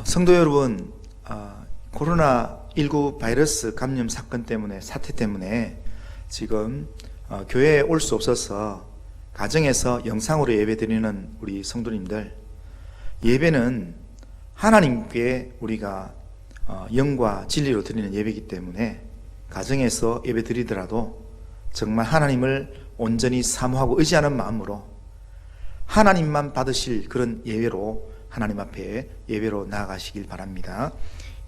성도 여러분, 코로나19 바이러스 감염 사건 때문에, 사태 때문에 지금 교회에 올 수 없어서 가정에서 영상으로 예배 드리는 우리 성도님들, 예배는 하나님께 우리가 영과 진리로 드리는 예배이기 때문에 가정에서 예배 드리더라도 정말 하나님을 온전히 사모하고 의지하는 마음으로 하나님만 받으실 그런 예배로 하나님 앞에 예배로 나아가시길 바랍니다.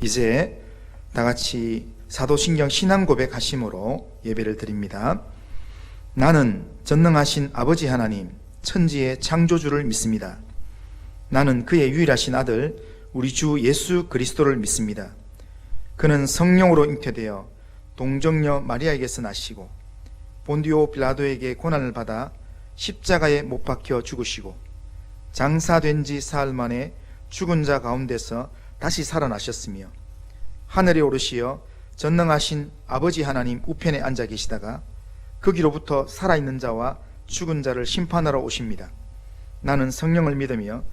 이제 다 같이 사도신경 신앙 고백하심으로 예배를 드립니다. 나는 전능하신 아버지 하나님, 천지의 창조주를 믿습니다. 나는 그의 유일하신 아들 우리 주 예수 그리스도를 믿습니다. 그는 성령으로 잉태되어 동정녀 마리아에게서 나시고 본디오 빌라도에게 고난을 받아 십자가에 못 박혀 죽으시고 장사된 지 사흘 만에 죽은 자 가운데서 다시 살아나셨으며 하늘에 오르시어 전능하신 아버지 하나님 우편에 앉아 계시다가 거기로부터 살아있는 자와 죽은 자를 심판하러 오십니다. 나는 성령을 믿으며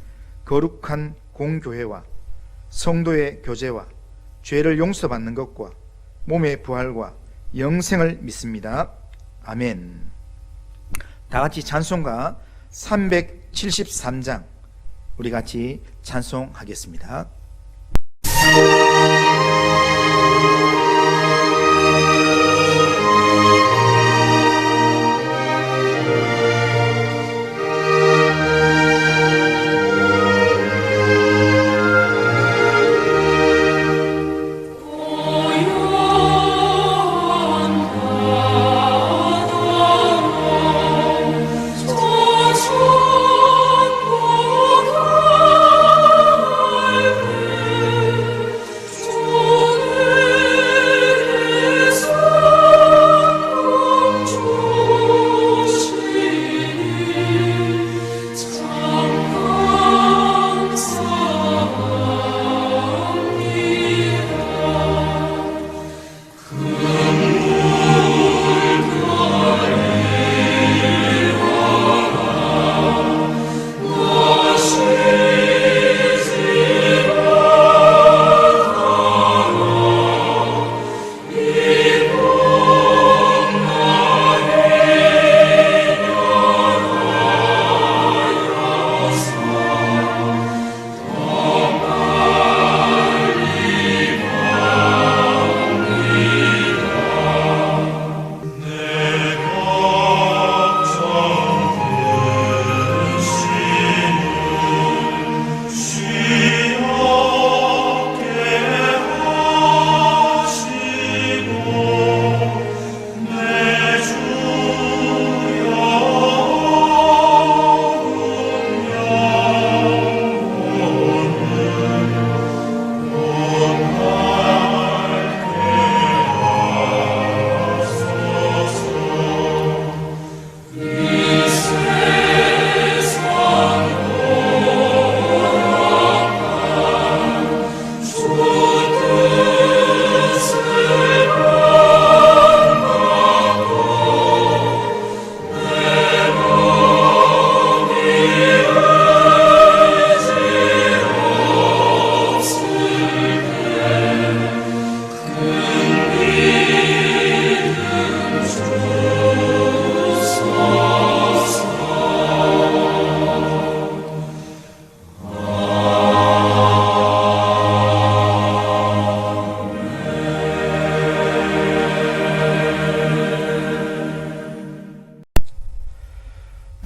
거룩한 공교회와 성도의 교제와 죄를 용서받는 것과 몸의 부활과 영생을 믿습니다. 아멘. 다 같이 찬송가 373장 우리 같이 찬송하겠습니다.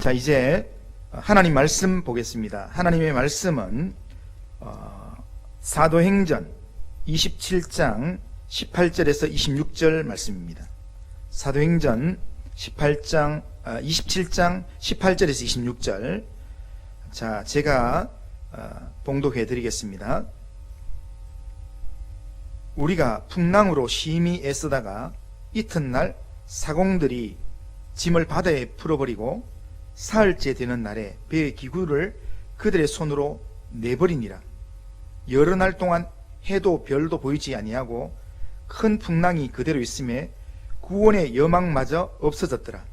자, 이제 하나님 말씀 보겠습니다. 하나님의 말씀은 사도행전 27장 18절에서 26절 말씀입니다. 사도행전 27장 18절에서 26절. 자, 제가 봉독해 드리겠습니다. 우리가 풍랑으로 심히 애쓰다가 이튿날 사공들이 짐을 바다에 풀어버리고 사흘째 되는 날에 배의 기구를 그들의 손으로 내버리니라. 여러 날 동안 해도 별도 보이지 아니하고 큰 풍랑이 그대로 있음에 구원의 여망마저 없어졌더라.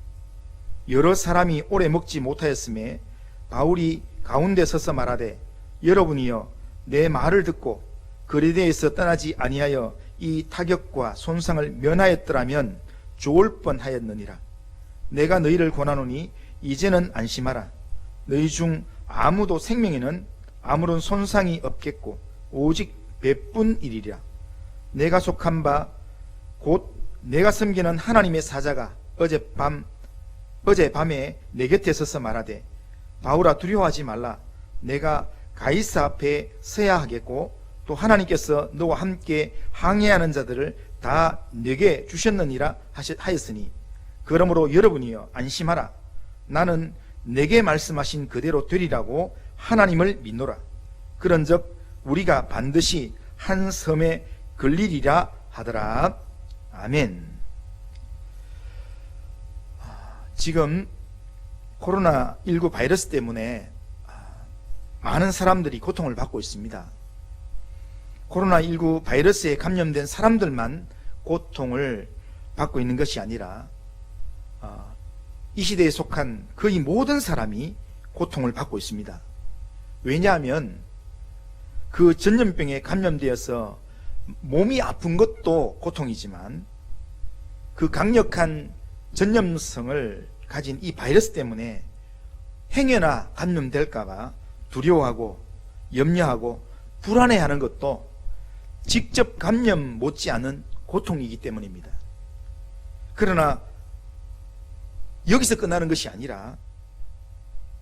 여러 사람이 오래 먹지 못하였음에 바울이 가운데 서서 말하되 여러분이여 내 말을 듣고 거리대에서 떠나지 아니하여 이 타격과 손상을 면하였더라면 좋을 뻔하였느니라. 내가 너희를 권하노니 이제는 안심하라. 너희 중 아무도 생명에는 아무런 손상이 없겠고 오직 배뿐이리라. 내가 속한 바 곧 내가 섬기는 하나님의 사자가 어젯밤에 내 곁에 서서 말하되 바울아 두려워하지 말라. 내가 가이사 앞에 서야 하겠고 또 하나님께서 너와 함께 항해하는 자들을 다 내게 주셨느니라 하였으니 그러므로 여러분이여 안심하라. 나는 내게 말씀하신 그대로 되리라고 하나님을 믿노라. 그런즉 우리가 반드시 한 섬에 걸리리라 하더라. 아멘. 지금 코로나19 바이러스 때문에 많은 사람들이 고통을 받고 있습니다. 코로나19 바이러스에 감염된 사람들만 고통을 받고 있는 것이 아니라 이 시대에 속한 거의 모든 사람이 고통을 받고 있습니다. 왜냐하면 그 전염병에 감염되어서 몸이 아픈 것도 고통이지만 그 강력한 전염성을 가진 이 바이러스 때문에 행여나 감염될까봐 두려워하고 염려하고 불안해하는 것도 직접 감염 못지않은 고통이기 때문입니다. 그러나 여기서 끝나는 것이 아니라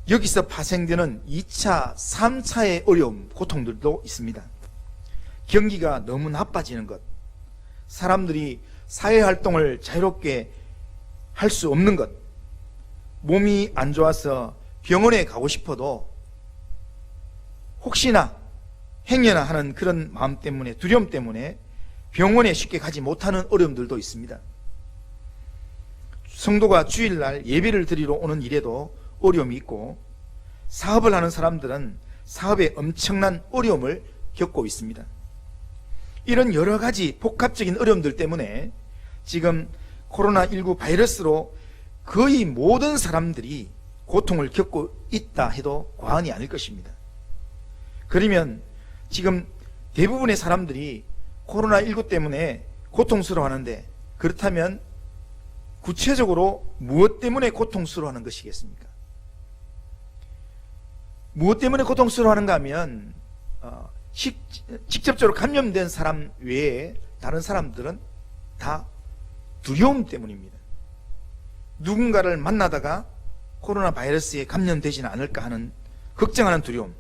여기서 파생되는 2차, 3차의 어려움, 고통들도 있습니다. 경기가 너무 나빠지는 것, 사람들이 사회활동을 자유롭게 할 수 없는 것, 몸이 안 좋아서 병원에 가고 싶어도 혹시나 행여나 하는 그런 마음 때문에, 두려움 때문에 병원에 쉽게 가지 못하는 어려움들도 있습니다. 성도가 주일날 예배를 드리러 오는 일에도 어려움이 있고, 사업을 하는 사람들은 사업에 엄청난 어려움을 겪고 있습니다. 이런 여러 가지 복합적인 어려움들 때문에 지금 코로나19 바이러스로 거의 모든 사람들이 고통을 겪고 있다 해도 과언이 아닐 것입니다. 그러면 지금 대부분의 사람들이 코로나19 때문에 고통스러워하는데, 그렇다면 구체적으로 무엇 때문에 고통스러워하는 것이겠습니까? 무엇 때문에 고통스러워하는가 하면 직접적으로 감염된 사람 외에 다른 사람들은 다 두려움 때문입니다. 누군가를 만나다가 코로나 바이러스에 감염되지는 않을까 하는 걱정하는 두려움,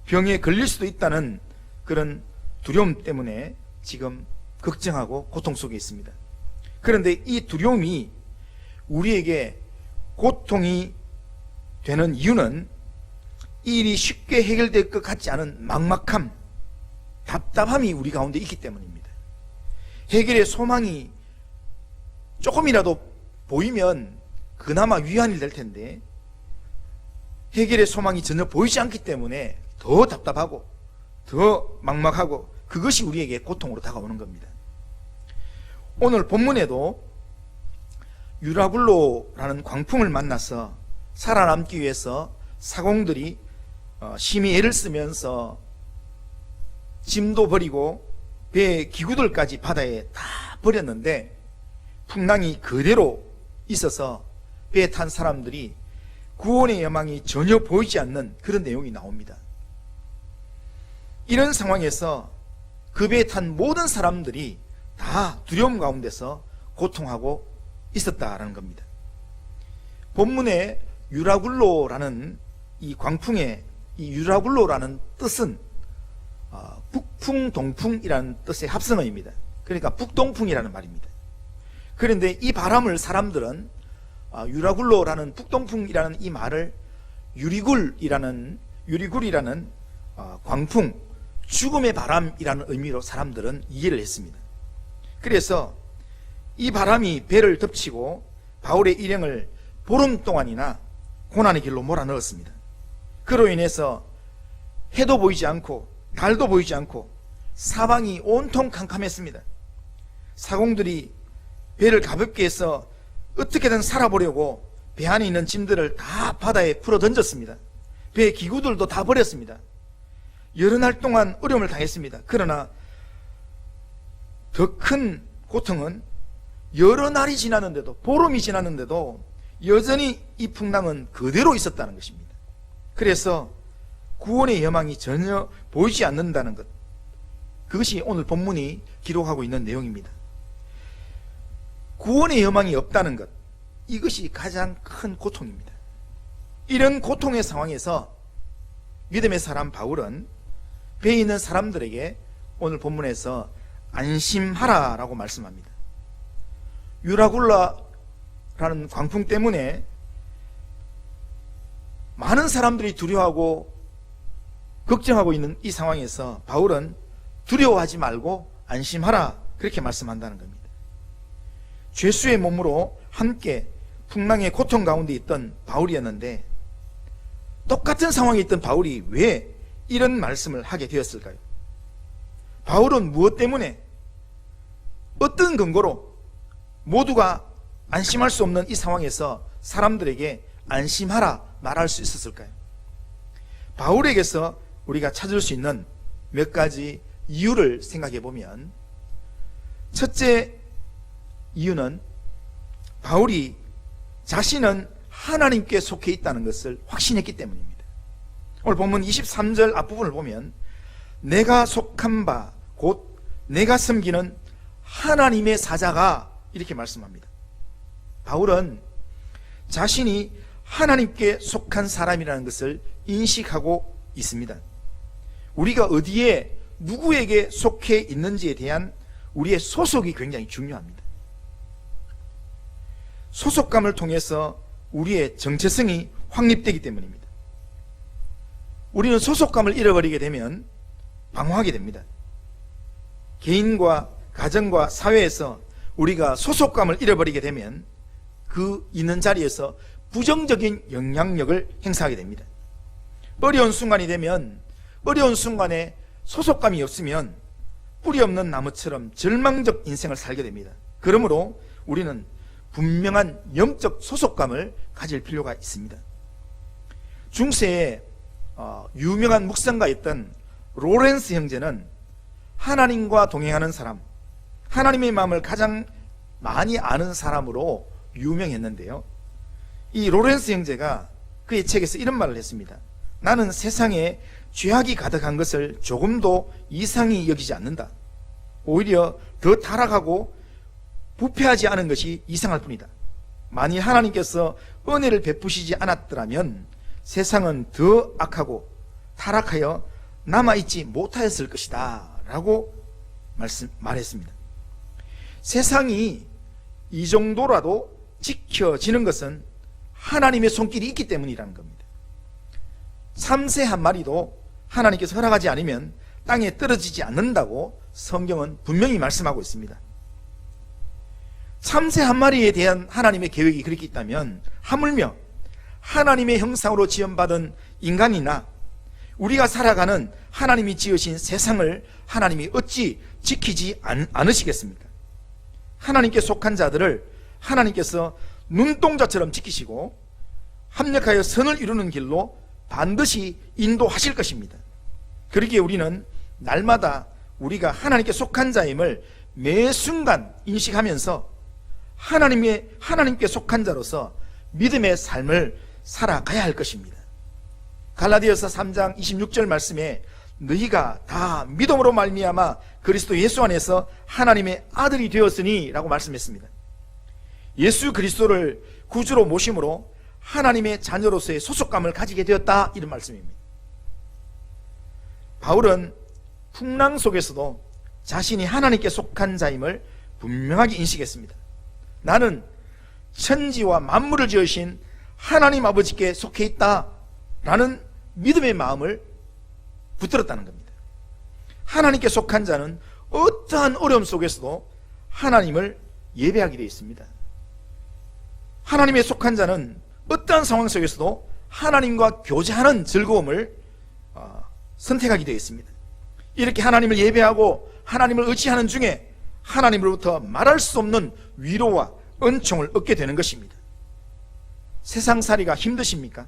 병에 걸릴 수도 있다는 그런 두려움 때문에 지금 걱정하고 고통 속에 있습니다. 그런데 이 두려움이 우리에게 고통이 되는 이유는 이 일이 쉽게 해결될 것 같지 않은 막막함, 답답함이 우리 가운데 있기 때문입니다. 해결의 소망이 조금이라도 보이면 그나마 위안이 될 텐데, 해결의 소망이 전혀 보이지 않기 때문에 더 답답하고 더 막막하고, 그것이 우리에게 고통으로 다가오는 겁니다. 오늘 본문에도 유라굴로라는 광풍을 만나서 살아남기 위해서 사공들이 심히 애를 쓰면서 짐도 버리고 배의 기구들까지 바다에 다 버렸는데 풍랑이 그대로 있어서 배에 탄 사람들이 구원의 여망이 전혀 보이지 않는 그런 내용이 나옵니다. 이런 상황에서 그 배에 탄 모든 사람들이 다 두려움 가운데서 고통하고 있었다라는 겁니다. 본문에 유라굴로라는 이 광풍의 이 유라굴로라는 뜻은 북풍동풍이라는 뜻의 합성어입니다. 그러니까 북동풍이라는 말입니다. 그런데 이 바람을 사람들은 유라굴로라는 북동풍이라는 이 말을 유리굴이라는 광풍, 죽음의 바람이라는 의미로 사람들은 이해를 했습니다. 그래서 이 바람이 배를 덮치고 바울의 일행을 보름 동안이나 고난의 길로 몰아넣었습니다. 그로 인해서 해도 보이지 않고 달도 보이지 않고 사방이 온통 캄캄했습니다. 사공들이 배를 가볍게 해서 어떻게든 살아보려고 배 안에 있는 짐들을 다 바다에 풀어 던졌습니다. 배의 기구들도 다 버렸습니다. 여러 날 동안 어려움을 당했습니다. 그러나 더 큰 고통은 여러 날이 지났는데도, 보름이 지났는데도 여전히 이 풍랑은 그대로 있었다는 것입니다. 그래서 구원의 여망이 전혀 보이지 않는다는 것, 그것이 오늘 본문이 기록하고 있는 내용입니다. 구원의 여망이 없다는 것, 이것이 가장 큰 고통입니다. 이런 고통의 상황에서 믿음의 사람 바울은 배에 있는 사람들에게 오늘 본문에서 안심하라 라고 말씀합니다. 유라굴라라는 광풍 때문에 많은 사람들이 두려워하고 걱정하고 있는 이 상황에서 바울은 두려워하지 말고 안심하라, 그렇게 말씀한다는 겁니다. 죄수의 몸으로 함께 풍랑의 고통 가운데 있던 바울이었는데, 똑같은 상황에 있던 바울이 왜 이런 말씀을 하게 되었을까요? 바울은 무엇 때문에, 어떤 근거로 모두가 안심할 수 없는 이 상황에서 사람들에게 안심하라 말할 수 있었을까요? 바울에게서 우리가 찾을 수 있는 몇 가지 이유를 생각해 보면, 첫째 이유는 바울이 자신은 하나님께 속해 있다는 것을 확신했기 때문입니다. 오늘 본문 23절 앞부분을 보면 내가 속한 바 곧 내가 섬기는 하나님의 사자가, 이렇게 말씀합니다. 바울은 자신이 하나님께 속한 사람이라는 것을 인식하고 있습니다. 우리가 어디에 누구에게 속해 있는지에 대한 우리의 소속이 굉장히 중요합니다. 소속감을 통해서 우리의 정체성이 확립되기 때문입니다. 우리는 소속감을 잃어버리게 되면 방황하게 됩니다. 개인과 가정과 사회에서 우리가 소속감을 잃어버리게 되면 그 있는 자리에서 부정적인 영향력을 행사하게 됩니다. 어려운 순간이 되면, 어려운 순간에 소속감이 없으면 뿌리 없는 나무처럼 절망적 인생을 살게 됩니다. 그러므로 우리는 분명한 영적 소속감을 가질 필요가 있습니다. 중세에 유명한 묵상가였던 로렌스 형제는 하나님과 동행하는 사람, 하나님의 마음을 가장 많이 아는 사람으로 유명했는데요, 이 로렌스 형제가 그의 책에서 이런 말을 했습니다. 나는 세상에 죄악이 가득한 것을 조금도 이상히 여기지 않는다. 오히려 더 타락하고 부패하지 않은 것이 이상할 뿐이다. 만일 하나님께서 은혜를 베푸시지 않았더라면 세상은 더 악하고 타락하여 남아있지 못하였을 것이다 라고 말했습니다. 세상이 이 정도라도 지켜지는 것은 하나님의 손길이 있기 때문이라는 겁니다. 참새 한 마리도 하나님께서 허락하지 않으면 땅에 떨어지지 않는다고 성경은 분명히 말씀하고 있습니다. 참새 한 마리에 대한 하나님의 계획이 그렇게 있다면 하물며 하나님의 형상으로 지음받은 인간이나 우리가 살아가는 하나님이 지으신 세상을 하나님이 어찌 지키지 않으시겠습니까? 하나님께 속한 자들을 하나님께서 눈동자처럼 지키시고 합력하여 선을 이루는 길로 반드시 인도하실 것입니다. 그러기에 우리는 날마다 우리가 하나님께 속한 자임을 매 순간 인식하면서 하나님께 속한 자로서 믿음의 삶을 살아가야 할 것입니다. 갈라디아서 3장 26절 말씀에 너희가 다 믿음으로 말미암아 그리스도 예수 안에서 하나님의 아들이 되었으니 라고 말씀했습니다. 예수 그리스도를 구주로 모심으로 하나님의 자녀로서의 소속감을 가지게 되었다, 이런 말씀입니다. 바울은 풍랑 속에서도 자신이 하나님께 속한 자임을 분명하게 인식했습니다. 나는 천지와 만물을 지으신 하나님 아버지께 속해 있다 라는 믿음의 마음을 붙들었다는 겁니다. 하나님께 속한 자는 어떠한 어려움 속에서도 하나님을 예배하게 되어 있습니다. 하나님에 속한 자는 어떠한 상황 속에서도 하나님과 교제하는 즐거움을 선택하게 되어 있습니다. 이렇게 하나님을 예배하고 하나님을 의지하는 중에 하나님으로부터 말할 수 없는 위로와 은총을 얻게 되는 것입니다. 세상살이가 힘드십니까?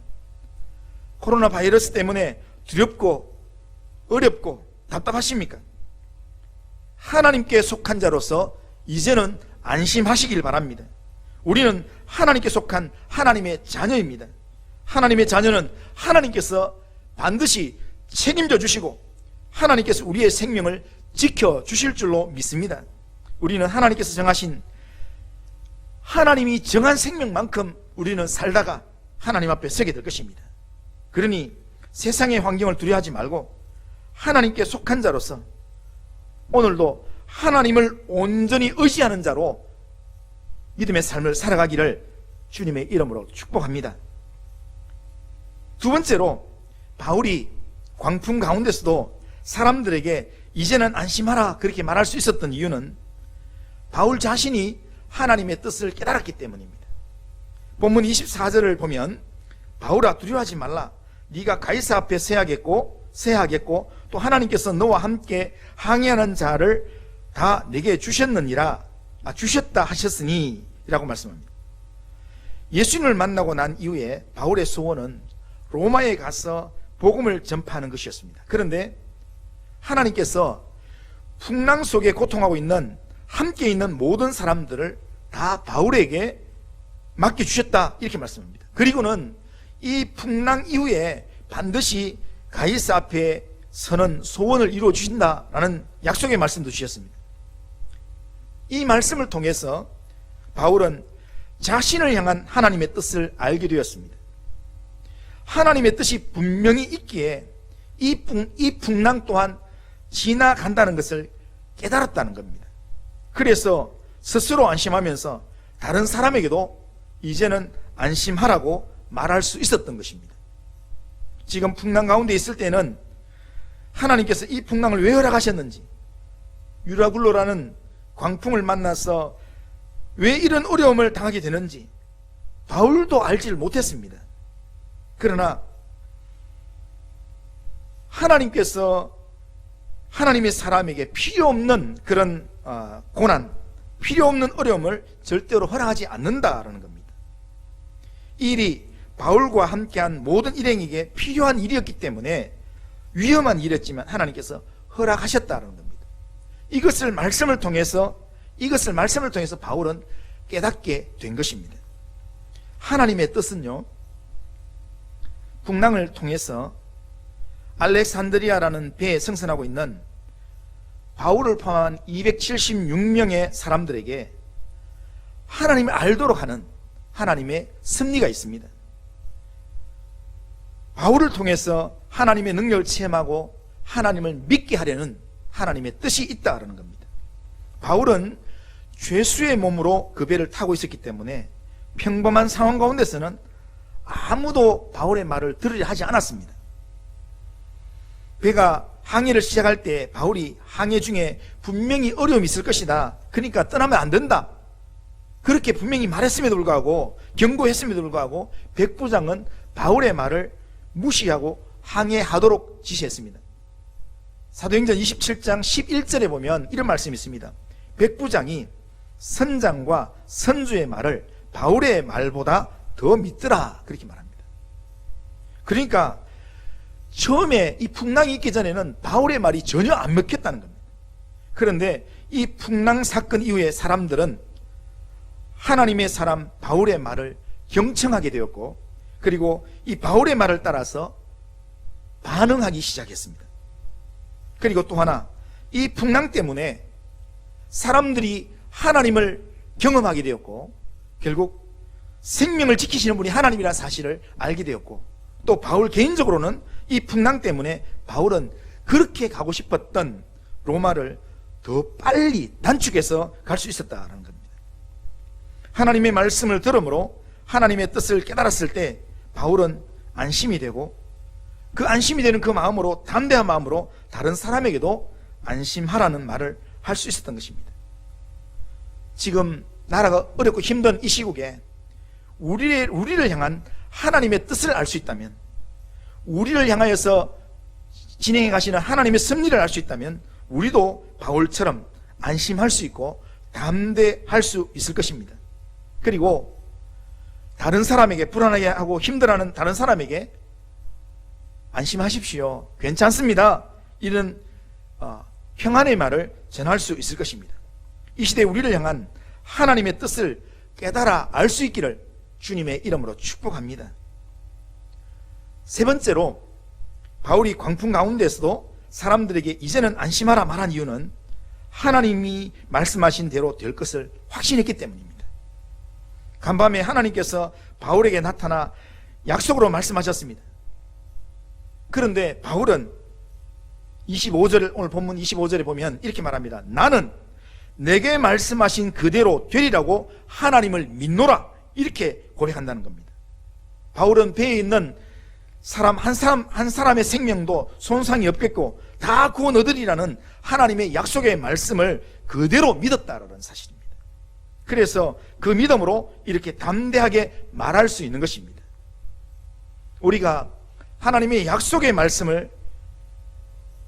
코로나 바이러스 때문에 두렵고 어렵고 답답하십니까? 하나님께 속한 자로서 이제는 안심하시길 바랍니다. 우리는 하나님께 속한 하나님의 자녀입니다. 하나님의 자녀는 하나님께서 반드시 책임져 주시고 하나님께서 우리의 생명을 지켜주실 줄로 믿습니다. 우리는 하나님께서 정하신, 하나님이 정한 생명만큼 우리는 살다가 하나님 앞에 서게 될 것입니다. 그러니 세상의 환경을 두려워하지 말고 하나님께 속한 자로서 오늘도 하나님을 온전히 의지하는 자로 믿음의 삶을 살아가기를 주님의 이름으로 축복합니다. 두 번째로, 바울이 광풍 가운데서도 사람들에게 이제는 안심하라 그렇게 말할 수 있었던 이유는 바울 자신이 하나님의 뜻을 깨달았기 때문입니다. 본문 24절을 보면 바울아 두려워하지 말라. 네가 가이사 앞에 세하겠고 또 하나님께서 너와 함께 항해하는 자를 다 내게 주셨느니라. 주셨다 하셨으니 라고 말씀합니다. 예수님을 만나고 난 이후에 바울의 소원은 로마에 가서 복음을 전파하는 것이었습니다. 그런데 하나님께서 풍랑 속에 고통하고 있는, 함께 있는 모든 사람들을 다 바울에게 맡겨주셨다 이렇게 말씀합니다. 그리고는 이 풍랑 이후에 반드시 가이사 앞에 서는 소원을 이루어 주신다라는 약속의 말씀도 주셨습니다. 이 말씀을 통해서 바울은 자신을 향한 하나님의 뜻을 알게 되었습니다. 하나님의 뜻이 분명히 있기에 이 풍랑 또한 지나간다는 것을 깨달았다는 겁니다. 그래서 스스로 안심하면서 다른 사람에게도 이제는 안심하라고 말할 수 있었던 것입니다. 지금 풍랑 가운데 있을 때는 하나님께서 이 풍랑을 왜 허락하셨는지, 유라굴로라는 광풍을 만나서 왜 이런 어려움을 당하게 되는지 바울도 알지를 못했습니다. 그러나 하나님께서 하나님의 사람에게 필요 없는 그런 고난, 필요 없는 어려움을 절대로 허락하지 않는다라는 겁니다. 이 일이 바울과 함께한 모든 일행에게 필요한 일이었기 때문에 위험한 일이었지만 하나님께서 허락하셨다는 겁니다. 이것을 말씀을 통해서 바울은 깨닫게 된 것입니다. 하나님의 뜻은요, 풍랑을 통해서 알렉산드리아라는 배에 승선하고 있는 바울을 포함한 276명의 사람들에게 하나님을 알도록 하는 하나님의 섭리가 있습니다. 바울을 통해서 하나님의 능력을 체험하고 하나님을 믿게 하려는 하나님의 뜻이 있다는 겁니다. 바울은 죄수의 몸으로 그 배를 타고 있었기 때문에 평범한 상황 가운데서는 아무도 바울의 말을 들으려 하지 않았습니다. 배가 항해를 시작할 때 바울이 항해 중에 분명히 어려움이 있을 것이다, 그러니까 떠나면 안 된다, 그렇게 분명히 말했음에도 불구하고, 경고했음에도 불구하고 백부장은 바울의 말을 무시하고 항해하도록 지시했습니다. 사도행전 27장 11절에 보면 이런 말씀이 있습니다. 백부장이 선장과 선주의 말을 바울의 말보다 더 믿더라, 그렇게 말합니다. 그러니까 처음에 이 풍랑이 있기 전에는 바울의 말이 전혀 안 먹혔다는 겁니다. 그런데 이 풍랑 사건 이후에 사람들은 하나님의 사람 바울의 말을 경청하게 되었고, 그리고 이 바울의 말을 따라서 반응하기 시작했습니다. 그리고 또 하나, 이 풍랑 때문에 사람들이 하나님을 경험하게 되었고, 결국 생명을 지키시는 분이 하나님이라는 사실을 알게 되었고, 또 바울 개인적으로는 이 풍랑 때문에 바울은 그렇게 가고 싶었던 로마를 더 빨리 단축해서 갈 수 있었다는 겁니다. 하나님의 말씀을 들음으로 하나님의 뜻을 깨달았을 때 바울은 안심이 되고, 그 안심이 되는 그 마음으로, 담대한 마음으로 다른 사람에게도 안심하라는 말을 할 수 있었던 것입니다. 지금 나라가 어렵고 힘든 이 시국에 우리를 향한 하나님의 뜻을 알 수 있다면, 우리를 향하여서 진행해 가시는 하나님의 섭리를 알 수 있다면 우리도 바울처럼 안심할 수 있고 담대할 수 있을 것입니다. 그리고 다른 사람에게, 불안하게 하고 힘들어하는 다른 사람에게 안심하십시오, 괜찮습니다, 이런 평안의 말을 전할 수 있을 것입니다. 이 시대에 우리를 향한 하나님의 뜻을 깨달아 알 수 있기를 주님의 이름으로 축복합니다. 세 번째로, 바울이 광풍 가운데서도 사람들에게 이제는 안심하라 말한 이유는 하나님이 말씀하신 대로 될 것을 확신했기 때문입니다. 간밤에 하나님께서 바울에게 나타나 약속으로 말씀하셨습니다. 그런데 바울은 25절, 오늘 본문 25절에 보면 이렇게 말합니다. 나는 내게 말씀하신 그대로 되리라고 하나님을 믿노라, 이렇게 고백한다는 겁니다. 바울은 배에 있는 한 사람의 생명도 손상이 없겠고 다 구원 얻으리라는 하나님의 약속의 말씀을 그대로 믿었다라는 사실입니다. 그래서 그 믿음으로 이렇게 담대하게 말할 수 있는 것입니다. 우리가 하나님의 약속의 말씀을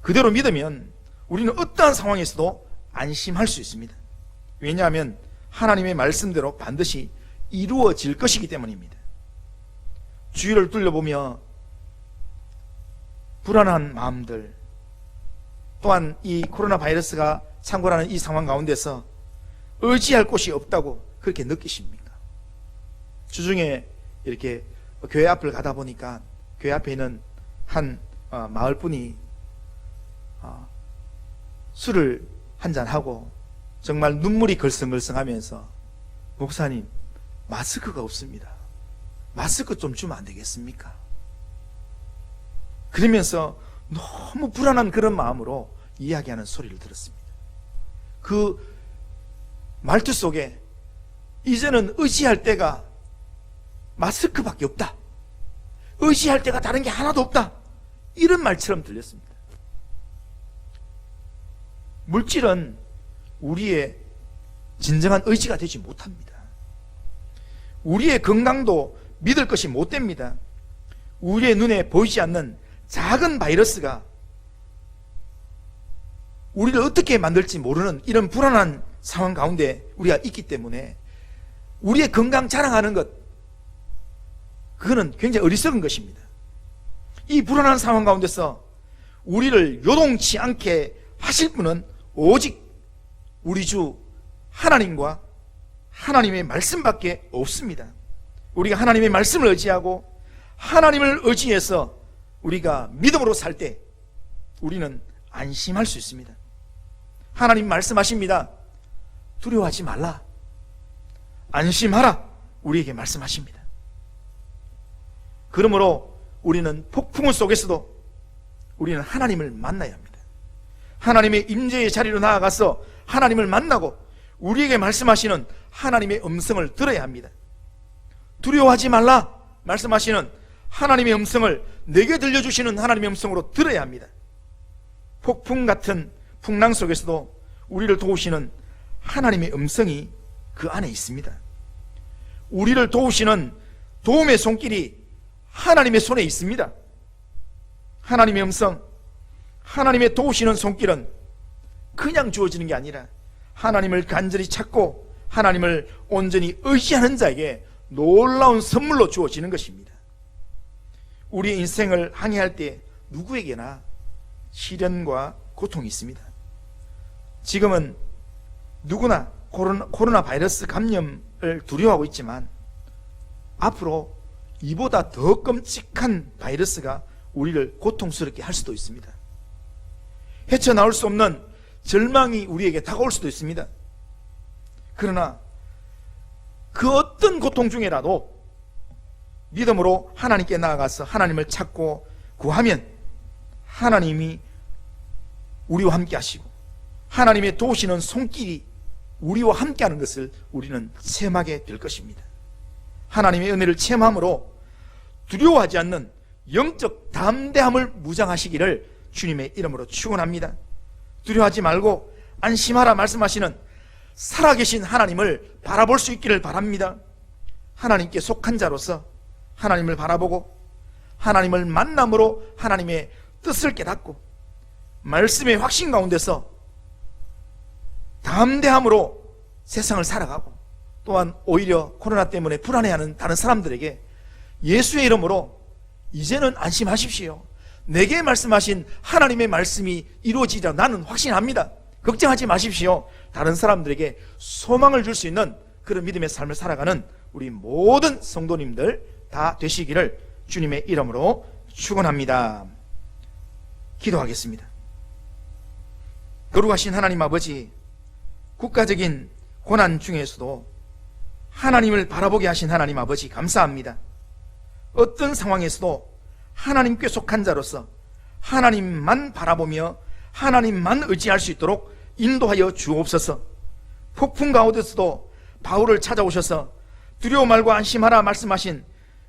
그대로 믿으면 우리는 어떠한 상황에서도 안심할 수 있습니다. 왜냐하면 하나님의 말씀대로 반드시 이루어질 것이기 때문입니다. 주위를 둘러보며 불안한 마음들, 또한 이 코로나 바이러스가 창궐하는 이 상황 가운데서 의지할 곳이 없다고 그렇게 느끼십니까? 주중에 이렇게 교회 앞을 가다 보니까 교회 앞에 있는 한 마을분이 술을 한잔하고 정말 눈물이 걸성걸성하면서, 목사님, 마스크가 없습니다. 마스크 좀 주면 안 되겠습니까? 그러면서 너무 불안한 그런 마음으로 이야기하는 소리를 들었습니다. 그 말투 속에 이제는 의지할 때가 마스크밖에 없다, 의지할 때가 다른 게 하나도 없다, 이런 말처럼 들렸습니다. 물질은 우리의 진정한 의지가 되지 못합니다. 우리의 건강도 믿을 것이 못 됩니다. 우리의 눈에 보이지 않는 작은 바이러스가 우리를 어떻게 만들지 모르는 이런 불안한 상황 가운데 우리가 있기 때문에 우리의 건강 자랑하는 것, 그거는 굉장히 어리석은 것입니다. 이 불안한 상황 가운데서 우리를 요동치 않게 하실 분은 오직 우리 주 하나님과 하나님의 말씀밖에 없습니다. 우리가 하나님의 말씀을 의지하고 하나님을 의지해서 우리가 믿음으로 살 때 우리는 안심할 수 있습니다. 하나님 말씀하십니다. 두려워하지 말라, 안심하라, 우리에게 말씀하십니다. 그러므로 우리는 폭풍 속에서도 우리는 하나님을 만나야 합니다. 하나님의 임재의 자리로 나아가서 하나님을 만나고 우리에게 말씀하시는 하나님의 음성을 들어야 합니다. 두려워하지 말라 말씀하시는 하나님의 음성을 내게 들려주시는 하나님의 음성으로 들어야 합니다. 폭풍 같은 풍랑 속에서도 우리를 도우시는 하나님의 음성이 그 안에 있습니다. 우리를 도우시는 도움의 손길이 하나님의 손에 있습니다. 하나님의 음성, 하나님의 도우시는 손길은 그냥 주어지는 게 아니라 하나님을 간절히 찾고 하나님을 온전히 의지하는 자에게 놀라운 선물로 주어지는 것입니다. 우리의 인생을 항해할 때 누구에게나 시련과 고통이 있습니다. 지금은 누구나 코로나 바이러스 감염을 두려워하고 있지만 앞으로 이보다 더 끔찍한 바이러스가 우리를 고통스럽게 할 수도 있습니다. 헤쳐나올 수 없는 절망이 우리에게 다가올 수도 있습니다. 그러나 그 어떤 고통 중에라도 믿음으로 하나님께 나아가서 하나님을 찾고 구하면 하나님이 우리와 함께 하시고 하나님의 도우시는 손길이 우리와 함께 하는 것을 우리는 체험하게 될 것입니다. 하나님의 은혜를 체험함으로 두려워하지 않는 영적 담대함을 무장하시기를 주님의 이름으로 축원합니다. 두려워하지 말고 안심하라 말씀하시는 살아계신 하나님을 바라볼 수 있기를 바랍니다. 하나님께 속한 자로서 하나님을 바라보고 하나님을 만남으로 하나님의 뜻을 깨닫고 말씀의 확신 가운데서 담대함으로 세상을 살아가고, 또한 오히려 코로나 때문에 불안해하는 다른 사람들에게 예수의 이름으로 이제는 안심하십시오, 내게 말씀하신 하나님의 말씀이 이루어지리라 나는 확신합니다. 걱정하지 마십시오. 다른 사람들에게 소망을 줄 수 있는 그런 믿음의 삶을 살아가는 우리 모든 성도님들 다 되시기를 주님의 이름으로 축원합니다. 기도하겠습니다. 거룩하신 하나님 아버지, 국가적인 고난 중에서도 하나님을 바라보게 하신 하나님 아버지 감사합니다. 어떤 상황에서도 하나님께 속한 자로서 하나님만 바라보며 하나님만 의지할 수 있도록 인도하여 주옵소서. 폭풍 가운데서도 바울을 찾아오셔서 두려워 말고 안심하라 말씀하신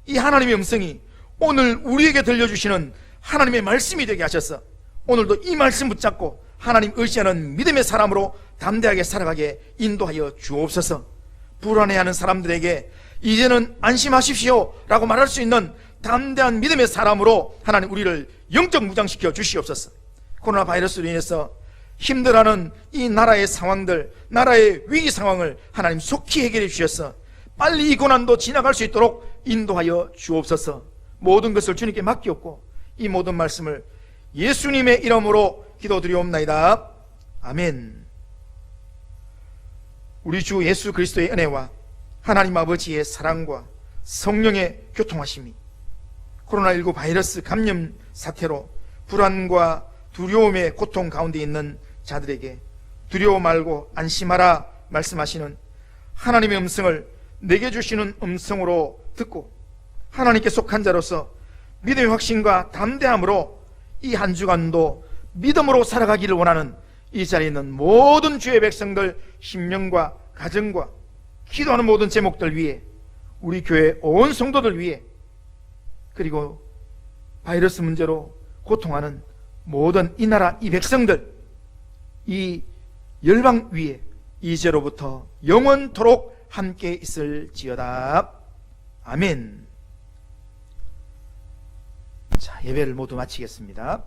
이 하나님의 음성이 오늘 우리에게 들려주시는 하나님의 말씀이 되게 하셔서 오늘도 이 말씀 붙잡고 하나님 의지하는 믿음의 사람으로 담대하게 살아가게 인도하여 주옵소서. 불안해하는 사람들에게 이제는 안심하십시오 라고 말할 수 있는 담대한 믿음의 사람으로 하나님 우리를 영적 무장시켜 주시옵소서. 코로나 바이러스로 인해서 힘들어하는 이 나라의 상황들, 나라의 위기 상황을 하나님 속히 해결해 주셔서 빨리 이 고난도 지나갈 수 있도록 인도하여 주옵소서. 모든 것을 주님께 맡기옵고 이 모든 말씀을 예수님의 이름으로 기도드리옵나이다. 아멘. 우리 주 예수 그리스도의 은혜와 하나님 아버지의 사랑과 성령의 교통하심이 코로나19 바이러스 감염 사태로 불안과 두려움의 고통 가운데 있는 자들에게 두려워 말고 안심하라 말씀하시는 하나님의 음성을 내게 주시는 음성으로 듣고 하나님께 속한 자로서 믿음의 확신과 담대함으로 이 한 주간도 믿음으로 살아가기를 원하는 이 자리에 있는 모든 주의 백성들 심령과 가정과 기도하는 모든 제목들 위해 우리 교회 온 성도들 위해 그리고 바이러스 문제로 고통하는 모든 이 나라 이 백성들 이 열방 위에 이제로부터 영원토록 함께 있을지어다. 아멘. 자, 예배를 모두 마치겠습니다.